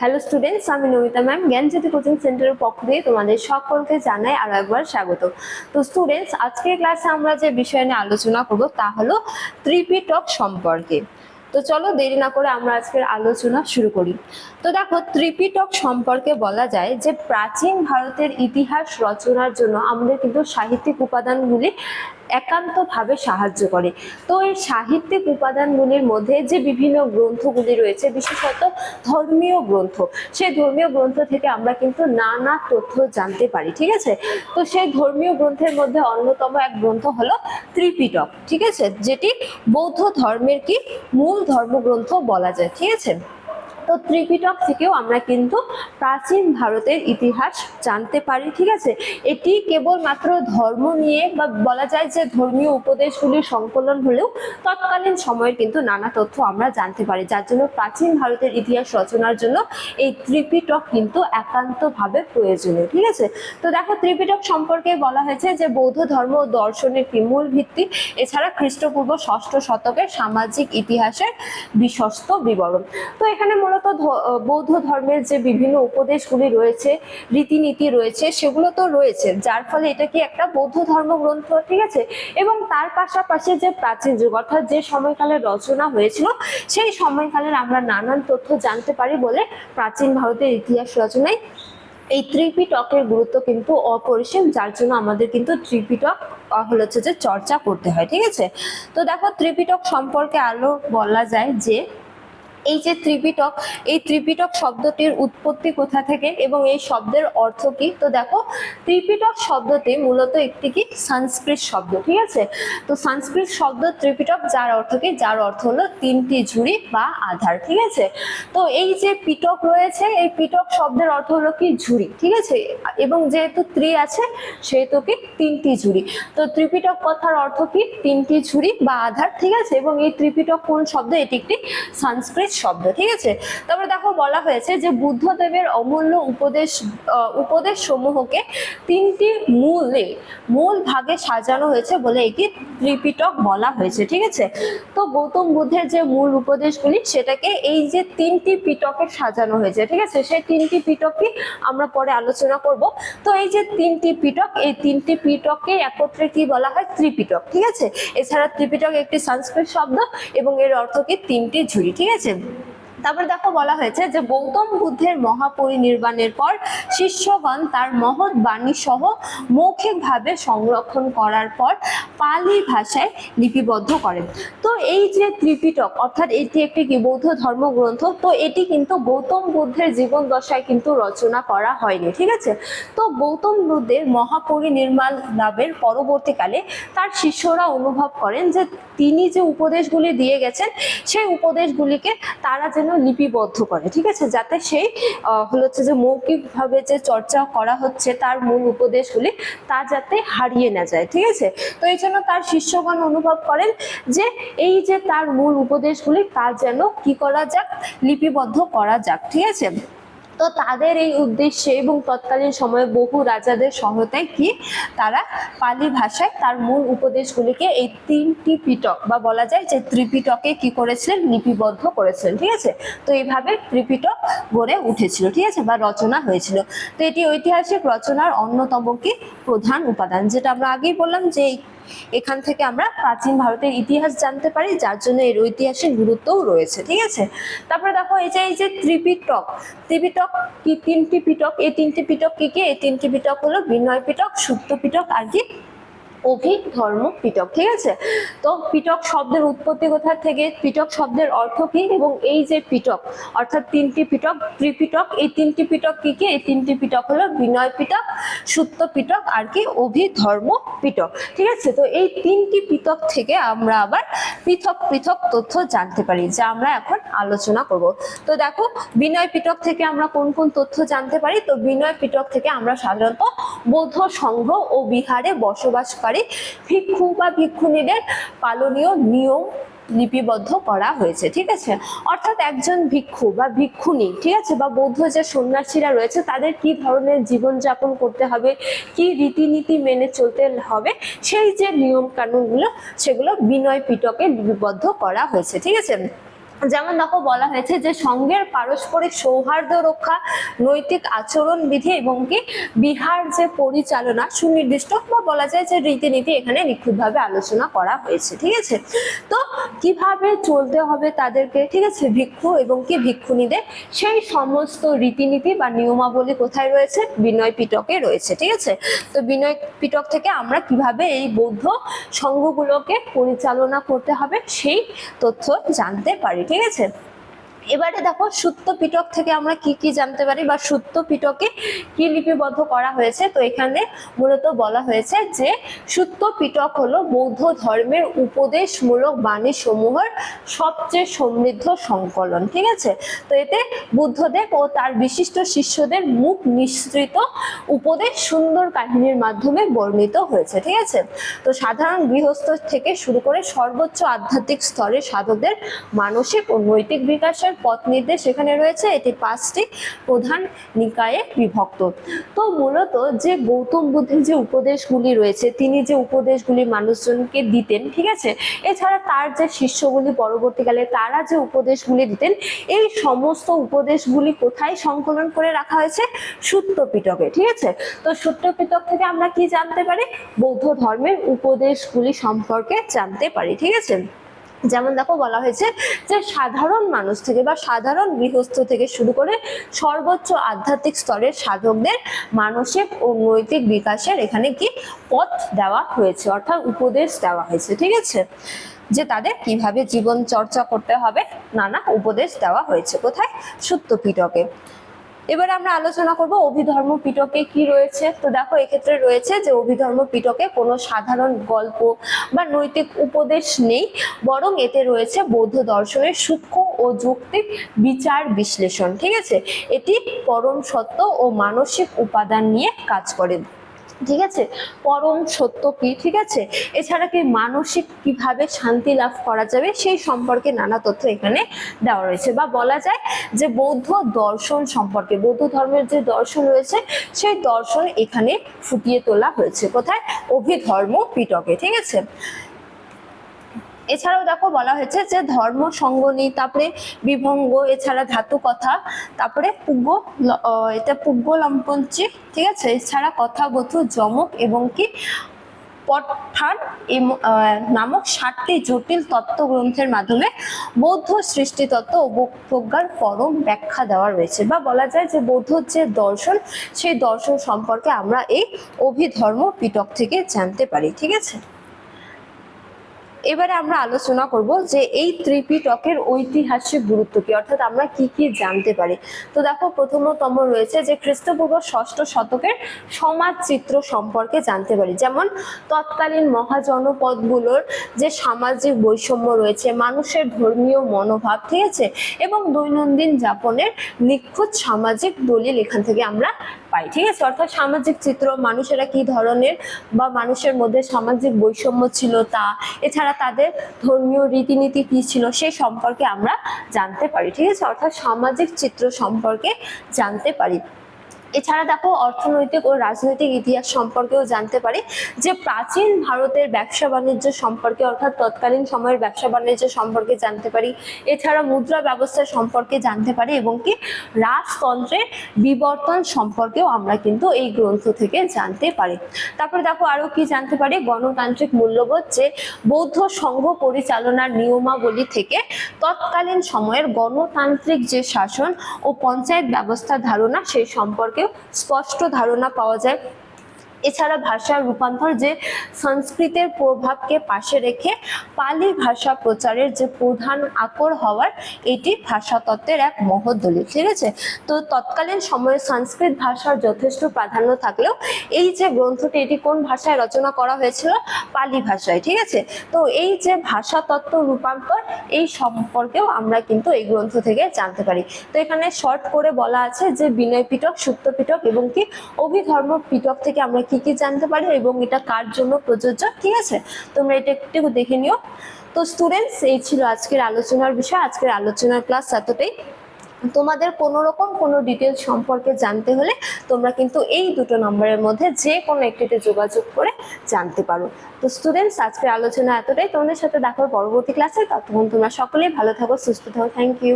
Hello students, আমি Namita ma'am জ্ঞানজ্যোতি coaching সেন্টারের পক্ষ থেকে তোমাদের সকলকে জানাই আরো একবার স্বাগত। তো স্টুডেন্টস, আজকের ক্লাসে আমরা যে বিষয় নিয়ে আলোচনা করব তা হলো ত্রিপিটক সম্পর্কে। তো চলো দেরি না করে আমরা আজকের আলোচনা শুরু করি। তো দেখো, ত্রিপিটক সম্পর্কে বলা যায় যে প্রাচীন ভারতের ইতিহাস রচনার জন্য আমাদের কিন্তু সাহিত্যিক উপাদানগুলি একান্তভাবে সাহায্য করে। তো এই সাহিত্যিক উপাদানগুলির মধ্যে যে বিভিন্ন গ্রন্থগুলি রয়েছে, বিশেষত ধর্মীয় গ্রন্থ, সেই ধর্মীয় গ্রন্থ থেকে আমরা কিন্তু নানা তথ্য জানতে পারি। ঠিক আছে, তো সেই ধর্মীয় গ্রন্থের মধ্যে অন্যতম এক গ্রন্থ হলো ত্রিপিটক। ঠিক আছে, যেটি বৌদ্ধ ধর্মের কি মূল ধর্মগ্রন্থ বলা যায়। ঠিক আছে, তো ত্রিপিটক থেকেও আমরা কিন্তু প্রাচীন ভারতের ইতিহাস জানতে পারি। ঠিক আছে, এটি কেবলমাত্র ধর্ম নিয়ে বা বলা যায় যে ধর্মীয় উপদেশগুলির সংকলন হলেও তৎকালীন সময়ের কিন্তু নানা তথ্য আমরা জানতে পারি, যার জন্য প্রাচীন ভারতের ইতিহাস রচনার জন্য এই ত্রিপিটক কিন্তু একান্তভাবে প্রয়োজনীয়। ঠিক আছে, তো দেখো ত্রিপিটক সম্পর্কে বলা হয়েছে যে বৌদ্ধ ধর্ম ও দর্শনের কি মূল ভিত্তি, এছাড়া খ্রিস্টপূর্ব ষষ্ঠ শতকের সামাজিক ইতিহাসের বিশ্বস্ত বিবরণ। তো এখানে মূলত বৌদ্ধ ধর্মের যে বিভিন্ন উপদেশগুলি রয়েছে, রীতিনীতি রয়েছে, সেগুলো তো রয়েছে, যার ফলে এটা কি একটা বৌদ্ধ ধর্মগ্রন্থ। ঠিক আছে, এবং তার পাশাপাশি যে প্রাচীন যুগ অর্থাৎ যে সময়কালে রচনা হয়েছিল, সেই সময়কালের আমরা নানান তথ্য জানতে পারি বলে প্রাচীন ভারতের ইতিহাস রচনায় এই ত্রিপিটকের গুরুত্ব কিন্তু অপরিসীম, যার জন্য আমাদের কিন্তু ত্রিপিটক হচ্ছে যে চর্চা করতে হয়। ঠিক আছে, তো দেখো ত্রিপিটক সম্পর্কে আরো বলা যায় যে এই যে ত্রিপিটক, এই ত্রিপিটক শব্দটির উৎপত্তি কোথা থেকে এবং এই শব্দের অর্থ কি। তো দেখো, ত্রিপিটক শব্দটি মূলত একটি কি সংস্কৃত শব্দ। ঠিক আছে, তো সংস্কৃত শব্দ ত্রিপিটক, যার অর্থ কি, যার অর্থ হলো তিনটি ঝুড়ি বা আধার। ঠিক আছে, তো এই যে পিটক রয়েছে, এই পিটক শব্দের অর্থ হলো কি ঝুড়ি। ঠিক আছে, এবং যেহেতু ত্রি আছে সেহেতু কি তিনটি ঝুড়ি, তো ত্রিপিটক কথার অর্থ কি তিনটি ঝুড়ি বা আধার। ঠিক আছে, এবং এই ত্রিপিটক কোন শব্দ, এটি একটি সংস্কৃত শব্দ। ঠিক আছে, তারপরে দেখো বলা হয়েছে যে বুদ্ধদেবের অমূল্য উপদেশ সমূহকে তিনটি মূল ভাগে সাজানো হয়েছে বলে এটি ত্রিপিটক বলা হয়েছে। ঠিক আছে, তো গৌতম বুদ্ধের যে মূল উপদেশগুলি সেটাকে এই যে তিনটি পিটকে সাজানো হয়েছে। ঠিক আছে, সেই তিনটি পিটকই আমরা পরে আলোচনা করব। তো এই যে তিনটি পিটক, এই তিনটি পিটককে একত্রে কি বলা হয়, ত্রিপিটক। ঠিক আছে, এছাড়া ত্রিপিটক একটি সংস্কৃত শব্দ এবং এর অর্থ কি তিনটি ঝুড়ি। ঠিক আছে, তারপরে দেখো বলা হয়েছে যে গৌতম বুদ্ধের মহাপরিনির্বাণের পর শিষ্যগণ তার মহৎ বাণী সহ মৌখিকভাবে সংরক্ষণ করার পর পালি ভাষায় লিপিবদ্ধ করেন। তো এই যে ত্রিপিটক অর্থাৎ এটি একটি কি বৌদ্ধ ধর্মগ্রন্থ, তো এটি কিন্তু গৌতম বুদ্ধের জীবন দশায় কিন্তু রচনা করা হয়নি। ঠিক আছে, তো গৌতম বুদ্ধের মহাপরিনির্বাণ লাভের পরবর্তীকালে তার শিষ্যরা অনুভব করেন যে তিনি যে উপদেশগুলি দিয়ে গেছেন, সেই উপদেশগুলিকে তারা যেন লিপিবদ্ধ করে। ঠিক আছে, যাতে সেই হচ্ছে যে মৌখিকভাবে যে চর্চা করা হচ্ছে তার মূল উপদেশগুলি, তা যাতে হারিয়ে না যায়। ঠিক আছে, তো এই জন্য তার শিষ্যগণ অনুভব করেন যে এই যে তার মূল উপদেশগুলি তা যেন কি করা যাক, লিপিবদ্ধ করা যাক। ঠিক আছে, তো তাদের এই উদ্দেশ্যে এবং তৎকালীন সময়ে বহু রাজাদের সহায়তায় কি তারা পালি ভাষায় তার মূল উপদেশগুলিকে এই তিনটি পিটক বা বলা যায় যে ত্রিপিটকে কি করেছিলেন, লিপিবদ্ধ করেছিলেন। ঠিক আছে, তো এইভাবে ত্রিপিটক গড়ে উঠেছিল। ঠিক আছে, বা রচনা হয়েছিল। তো এটি ঐতিহাসিক রচনার অন্যতম কি প্রধান উপাদান, যেটা আমরা আগেই বললাম যে এখান থেকে আমরা প্রাচীন ভারতের ইতিহাস জানতে পারি, যার জন্য এর ঐতিহাসিক গুরুত্বও রয়েছে। ঠিক আছে, তারপরে দেখো এই যে ত্রিপিটক কি তিনটি পিটক, এই তিনটি পিটক কি কি, এই তিনটি পিটক হলো বিনয় পিটক, সুত্ত পিটক আর কি অভিধর্ম পিটক। ঠিক আছে, তো পিটক শব্দের উৎপত্তি কোথা থেকে, পিটক শব্দের অর্থ কি, এবং এই যে পিটক অর্থাৎ তিনটি পিটক ত্রিপিটক, এই তিনটি পিটক কি কি, এই তিনটি পিটক হলো বিনয় পিটক, সুত্ত পিটক আর কি অভিধর্ম পিটক। ঠিক আছে, তো এই তিনটি পিটক থেকে আমরা আবার পৃথক পৃথক তথ্য জানতে পারি, যা আমরা এখন আলোচনা করব। তো দেখো, বিনয় পিটক থেকে আমরা কোন কোন তথ্য জানতে পারি। তো বিনয় পিটক থেকে আমরা সাধারণত বৌদ্ধ সংঘ ও বিহারে বসবাসকারী ভিক্ষু বা ভিক্ষুণীদের পালনীয় নিয়ম লিপিবদ্ধ করা হয়েছে। ঠিক আছে, অর্থাৎ একজন ভিক্ষু বা ভিক্ষুণী, ঠিক আছে, বা বৌদ্ধ যে সন্ন্যাসীরা রয়েছে তাদের কি ধরনের জীবনযাপন করতে হবে, কি রীতিনীতি মেনে চলতে হবে, সেই যে নিয়ম কানুনগুলো সেগুলো বিনয় পিটকে লিপিবদ্ধ করা হয়েছে। ঠিক আছে, যেমন দেখো বলা হয়েছে যে সঙ্গের পারস্পরিক সৌহার্দ্য রক্ষা, নৈতিক আচরণ বিধি এবং কি বিহার যে পরিচালনা সুনির্দিষ্ট বা বলা যায় যে রীতিনীতি এখানে নিখুঁতভাবে আলোচনা করা হয়েছে। ঠিক আছে, তো কিভাবে চলতে হবে তাদেরকে, ঠিক আছে, ভিক্ষু এবং কি ভিক্ষুণীদের সেই সমস্ত রীতিনীতি বা নিয়মাবলী কোথায় রয়েছে? বিনয় পিটকে রয়েছে। ঠিক আছে, তো বিনয় পিটক থেকে আমরা কিভাবে এই বৌদ্ধ সংঘগুলোকে পরিচালনা করতে হবে সেই তথ্য জানতে পারি। ঠিক আছে, এবারে দেখো সুত্ত পিটক থেকে আমরা কি কি জানতে পারি বা সুত্ত পিটকে কি লিপিবদ্ধ করা হয়েছে। তো এখানে মূলত বলা হয়েছে যে সুত্ত পিটক হলো বৌদ্ধ ধর্মের উপদেশমূলক বাণী সমূহের সবচেয়ে সমৃদ্ধ সংকলন। ঠিক আছে, তো এতে বুদ্ধদেব ও তার বিশিষ্ট শিষ্যদের মুখ নিঃসৃত উপদেশ সুন্দর কাহিনীর মাধ্যমে বর্ণিত হয়েছে। ঠিক আছে, তো সাধারণ গৃহস্থ থেকে শুরু করে সর্বোচ্চ আধ্যাত্মিক স্তরে সাধকদের মানসিক ও নৈতিক বিকাশের পথ নির্দেশ এখানে রয়েছে। এটি 5টি প্রধান নিকায়ে বিভক্ত। তো মূলত যে গৌতম বুদ্ধের যে উপদেশগুলি রয়েছে, তিনি যে উপদেশগুলি মানুষজনকে দিতেন, ঠিক আছে, এছাড়া তার যে শিষ্যগুলি পরবর্তীকালে তারা যে উপদেশগুলি দিতেন, এই সমস্ত উপদেশগুলি কোথায় সংকলন করে রাখা হয়েছে? সুত্ত পিটকে। ঠিক আছে, তো সুত্ত পিটক থেকে আমরা কি জানতে পারি? বৌদ্ধ ধর্মের উপদেশগুলি সম্পর্কে জানতে পারি। ঠিক আছে, যেমন দেখো বলা হয়েছে যে সাধারণ মানুষ থেকে বা সাধারণ গৃহস্থ থেকে শুরু করে সর্বোচ্চ আধ্যাত্মিক স্তরের সাধকদের মানসিক ও নৈতিক বিকাশের এখানে কি পথ দেওয়া হয়েছে, অর্থাৎ উপদেশ দেওয়া হয়েছে। ঠিক আছে, যে তাদের কিভাবে জীবন চর্চা করতে হবে নানা উপদেশ দেওয়া হয়েছে। কোথায়? সুত্ত পিটকে। এবারে আমরা আলোচনা করব অভিধর্ম পিটকে কি রয়েছে। তো দেখো এক্ষেত্রে রয়েছে যে অভিধর্ম পিটকে কোনো সাধারণ গল্প বা নৈতিক উপদেশ নেই, বরং এতে রয়েছে বৌদ্ধ দর্শনের সূক্ষ্ম ও যৌক্তিক বিচার বিশ্লেষণ। ঠিক আছে, এটি পরম সত্য ও মানসিক উপাদান নিয়ে কাজ করে। ঠিক আছে, পরম সত্য কি, ঠিক আছে, এছাড়া কি মানসিক কিভাবে শান্তি লাভ করা যাবে সেই সম্পর্কে নানা তথ্য এখানে দেওয়া রয়েছে। বা বলা যায় যে বৌদ্ধ দর্শন সম্পর্কে, বৌদ্ধ ধর্মের যে দর্শন রয়েছে সেই দর্শন এখানে ফুটিয়ে তোলা হয়েছে। কোথায়? অভিধর্ম পিটকে। ঠিক আছে, এছাড়াও দেখো বলা হয়েছে যে ধর্ম সঙ্গনী, তারপরে বিভঙ্গ, এছাড়া ধাতু কথা, তারপরে এটা পুগ্গ লম্পঞ্চি। ঠিক আছে, এছাড়া কথা বধু যমক এবং কি পঠান নামক 7টি জটিল তত্ত্ব গ্রন্থের মাধ্যমে বৌদ্ধ সৃষ্টি তত্ত্ব ও প্রজ্ঞার পরম ব্যাখ্যা দেওয়া রয়েছে। বা বলা যায় যে বৌদ্ধ যে দর্শন সেই দর্শন সম্পর্কে আমরা এই অভিধর্ম পিটক থেকে জানতে পারি। ঠিক আছে, এবারে আমরা আলোচনা করব যে এই ত্রিপিটকের ঐতিহাসিক গুরুত্ব কি, অর্থাৎ আমরা কি কি জানতে পারি। তো দেখো প্রথমতম রয়েছে যে খ্রিস্টপূর্ব 6ষ্ঠ শতকের সমাজ চিত্র সম্পর্কে জানতে পারি। যেমন তৎকালীন মহাজনপদগুলোর যে সামাজিক বৈষম্য রয়েছে, মানুষের ধর্মীয় মনোভাব, ঠিক আছে, এবং দৈনন্দিন যাপনের নিখুঁত সামাজিক দলিল এখান থেকে আমরা পাই। ঠিক আছে, অর্থাৎ সামাজিক চিত্র, মানুষেরা কি ধরনের বা মানুষের মধ্যে সামাজিক বৈষম্য ছিল তা, এছাড়া তাদের ধর্মীয় রীতিনীতি কি ছিল সেই সম্পর্কে আমরা জানতে পারি। ঠিক আছে, অর্থাৎ সামাজিক চিত্র সম্পর্কে জানতে পারি। এছাড়া দেখো অর্থনৈতিক ও রাজনৈতিক ইতিহাস সম্পর্কেও জানতে পারি, যে প্রাচীন ভারতের ব্যবসা বাণিজ্য সম্পর্কে, অর্থাৎ তৎকালীন সময়ের ব্যবসা বাণিজ্য সম্পর্কে জানতে পারি। এছাড়া মুদ্রা ব্যবস্থা সম্পর্কে জানতে পারি এবং কি রাজতন্ত্রের বিবর্তন সম্পর্কেও আমরা কিন্তু এই গ্রন্থ থেকে জানতে পারি। তারপরে দেখো আরো কি জানতে পারি, গণতান্ত্রিক মূল্যবোধ, যে বৌদ্ধ সংঘ পরিচালনার নিয়মাবলী থেকে তৎকালীন সময়ের গণতান্ত্রিক যে শাসন ও পঞ্চায়েত ব্যবস্থার ধারণা সেই সম্পর্কে স্পষ্ট ধারণা পাওয়া যায়। এছাড়া ভাষার রূপান্তর, যে সংস্কৃতের প্রভাবকে পাশে রেখে পালি ভাষা প্রচারের যে প্রধান আকর হওয়ার, এটি ভাষাতত্ত্বের এক মহৎ দলিল। ঠিক আছে, তো তৎকালীন সময়ে সংস্কৃত ভাষার যথেষ্ট প্রাধান্য থাকলেও এই যে গ্রন্থটি, এটি কোন ভাষায় রচনা করা হয়েছিল? পালি ভাষায়। ঠিক আছে, তো এই যে ভাষাতত্ত্ব রূপান্তর, এই সম্পর্কেও আমরা কিন্তু এই গ্রন্থ থেকে জানতে পারি। তো এখানে শর্ট করে বলা আছে যে বিনয় পিটক, সুত্ত পিটক এবং কি অভিধর্ম পিটক থেকে আমরা কি কি জানতে পারি এবং এটা কার জন্য প্রযোজ্য। ঠিক আছে, তোমরা এটা একটু দেখে নিও। তো স্টুডেন্টস, এই ছিল আজকের আলোচনার বিষয়। আজকের আলোচনার ক্লাস এতটাই। তোমাদের কোনো রকম কোনো ডিটেলস সম্পর্কে জানতে হলে তোমরা কিন্তু এই দুটো নম্বরের মধ্যে যে কোনো একটিতে যোগাযোগ করে জানতে পারো। তো স্টুডেন্টস, আজকের আলোচনা এতটাই। তোমাদের সাথে দেখা হবে পরবর্তী ক্লাসে। ততক্ষণ তোমরা সকলেই ভালো থাকো, সুস্থ থাকো। Thank you.